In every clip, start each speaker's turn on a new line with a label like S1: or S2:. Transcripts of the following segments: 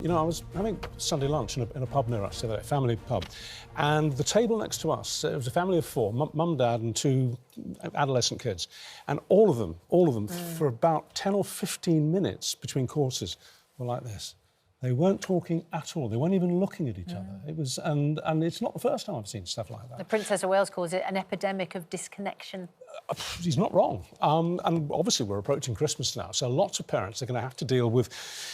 S1: You know, I was having Sunday lunch in a pub near us, a family pub, and the table next to us, it was a family of four, mum, dad and two adolescent kids, and all of them, for about 10 or 15 minutes between courses were like this. They weren't talking at all. They weren't even looking at each other. It was, and it's not the first time I've seen stuff like that.
S2: The Princess of Wales calls it an epidemic of disconnection.
S1: He's not wrong. And obviously we're approaching Christmas now, so lots of parents are going to have to deal with,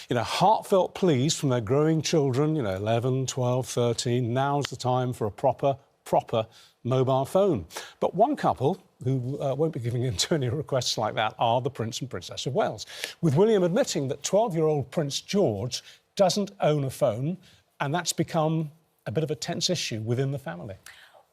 S1: you know, heartfelt pleas from their growing children, you know, 11, 12, 13. Now's the time for a proper mobile phone. But one couple who won't be giving in to any requests like that are the Prince and Princess of Wales, with William admitting that 12-year-old Prince George doesn't own a phone, and that's become a bit of a tense issue within the family.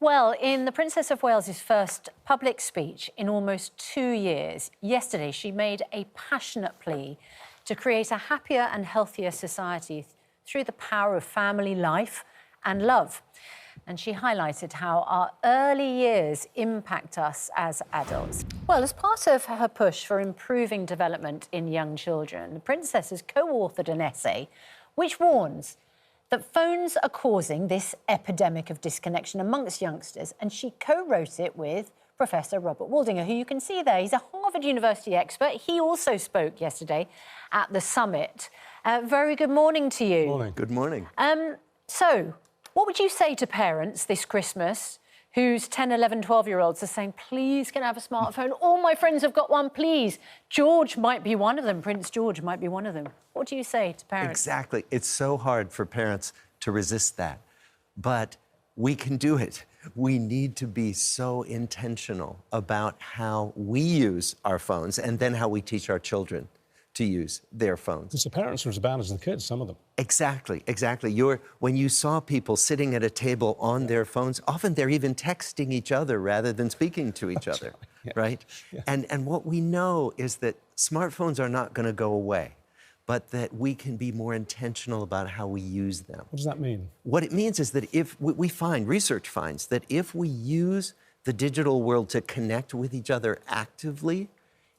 S2: Well, in the Princess of Wales's first public speech in almost 2 years, yesterday she made a passionate plea to create a happier and healthier society through the power of family life and love. And she highlighted how our early years impact us as adults. Well, as part of her push for improving development in young children, the Princess has co-authored an essay which warns that phones are causing this epidemic of disconnection amongst youngsters, and she co-wrote it with Professor Robert Waldinger, who you can see there. He's a Harvard University expert. He also spoke yesterday at the summit. Very good morning to you.
S1: Morning.
S3: Good morning.
S2: So, what would you say to parents this Christmas whose 10, 11, 12-year-olds are saying, please, can I have a smartphone? All my friends have got one, please. George might be one of them. Prince George might be one of them. What do you say to parents?
S3: Exactly. It's so hard for parents to resist that. But we can do it. We need to be so intentional about how we use our phones and then how we teach our children to use their phones.
S1: Because the parents are as bad as the kids, some of them.
S3: Exactly. When you saw people sitting at a table on their phones, often they're even texting each other rather than speaking to each other, right?
S1: Yeah.
S3: And what we know is that smartphones are not going to go away, but that we can be more intentional about how we use them.
S1: What does that mean?
S3: What it means is that if research finds that if we use the digital world to connect with each other actively,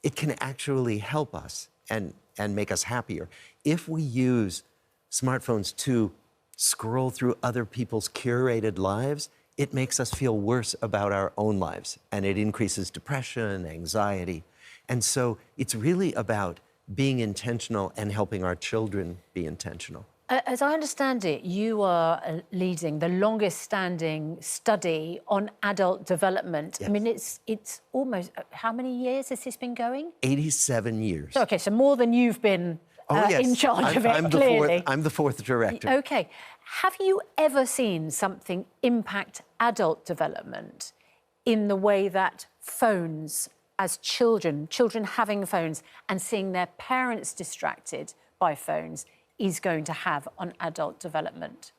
S3: it can actually help us and make us happier. If we use smartphones to scroll through other people's curated lives, it makes us feel worse about our own lives, and it increases depression, anxiety. And so it's really about being intentional and helping our children be intentional.
S2: As I understand it, you are leading the longest-standing study on adult development.
S3: Yes.
S2: I mean, it's almost... How many years has this been going?
S3: 87 years.
S2: OK, so more than you've been in charge of it, clearly.
S3: I'm the fourth director.
S2: OK. Have you ever seen something impact adult development in the way that phones, as children having phones and seeing their parents distracted by phones, is going to have on adult development?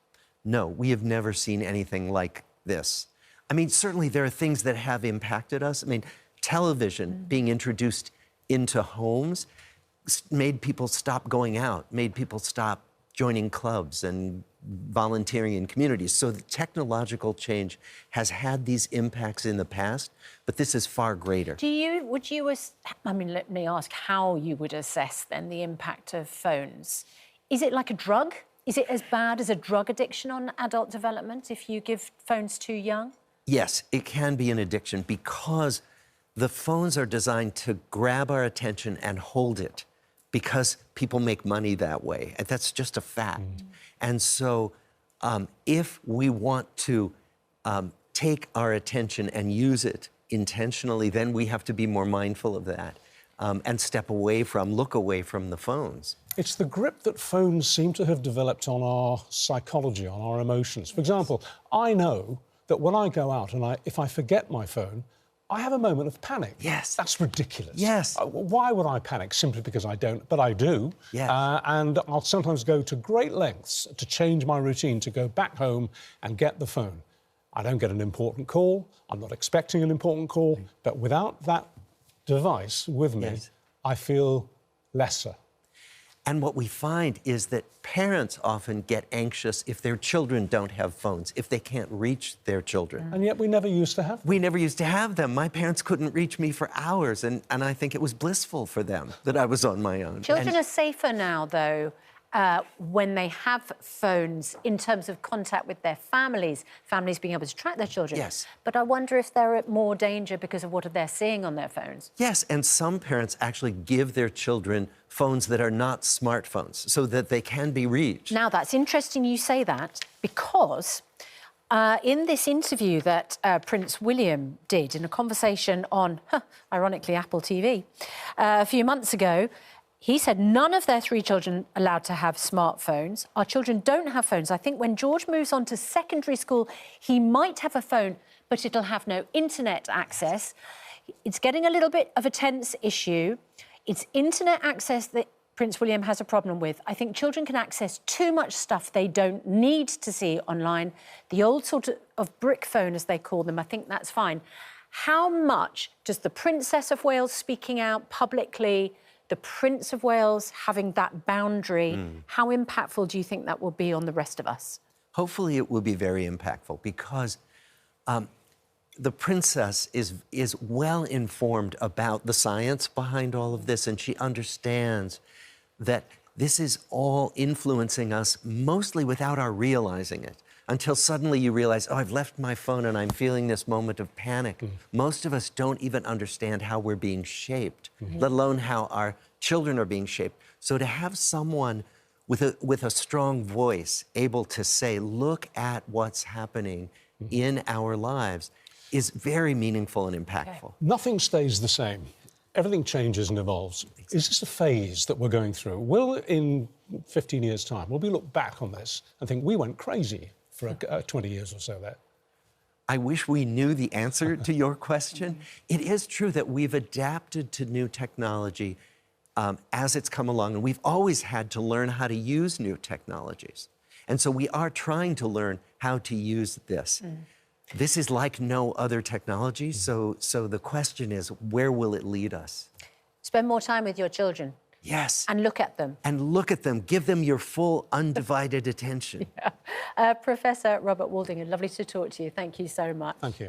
S3: No, we have never seen anything like this. I mean, certainly there are things that have impacted us. I mean, television being introduced into homes made people stop going out, made people stop joining clubs and volunteering in communities. So the technological change has had these impacts in the past, but this is far greater.
S2: I mean, let me ask how you would assess then the impact of phones. Is it like a drug? Is it as bad as a drug addiction on adult development if you give phones too young?
S3: Yes, it can be an addiction because the phones are designed to grab our attention and hold it because people make money that way. And that's just a fact. And so if we want to take our attention and use it intentionally, then we have to be more mindful of that and look away from the phones.
S1: It's the grip that phones seem to have developed on our psychology, on our emotions. For example, I know that when I go out and if I forget my phone, I have a moment of panic.
S3: Yes.
S1: That's ridiculous.
S3: Yes.
S1: Why would I panic? Simply because I don't, but I do.
S3: Yes.
S1: And I'll sometimes go to great lengths to change my routine, to go back home and get the phone. I don't get an important call. I'm not expecting an important call. But without that device with me, I feel lesser.
S3: And what we find is that parents often get anxious if their children don't have phones, if they can't reach their children.
S1: And yet we never used to have them.
S3: We never used to have them. My parents couldn't reach me for hours, and I think it was blissful for them that I was on my own.
S2: Children are safer now, though, when they have phones in terms of contact with their families being able to track their children.
S3: Yes.
S2: But I wonder if they're at more danger because of what they're seeing on their phones.
S3: Yes, and some parents actually give their children phones that are not smartphones so that they can be reached.
S2: Now, that's interesting you say that, because in this interview that Prince William did in a conversation on, ironically, Apple TV a few months ago, he said none of their 3 children are allowed to have smartphones. Our children don't have phones. I think when George moves on to secondary school, he might have a phone, but it'll have no internet access. It's getting a little bit of a tense issue. It's internet access that Prince William has a problem with. I think children can access too much stuff they don't need to see online. The old sort of brick phone, as they call them, I think that's fine. How much does the Princess of Wales speaking out publicly, the Prince of Wales having that boundary, how impactful do you think that will be on the rest of us?
S3: Hopefully it will be very impactful, because the princess is well informed about the science behind all of this, and she understands that this is all influencing us mostly without our realizing it, until suddenly you realize, oh, I've left my phone and I'm feeling this moment of panic. Most of us don't even understand how we're being shaped, let alone how our children are being shaped. So to have someone with a strong voice able to say, look at what's happening in our lives, is very meaningful and impactful.
S1: Nothing stays the same. Everything changes and evolves. Exactly. Is this a phase that we're going through? Will, in 15 years' time, will we look back on this and think we went crazy for 20 years or so there?
S3: I wish we knew the answer to your question. It is true that we've adapted to new technology as it's come along, and we've always had to learn how to use new technologies. And so we are trying to learn how to use this. This is like no other technology, so the question is, where will it lead us?
S2: Spend more time with your children.
S3: Yes.
S2: And look at them.
S3: And look at them. Give them your full, undivided attention.
S2: Professor Robert Waldinger, lovely to talk to you. Thank you so much.
S1: Thank you.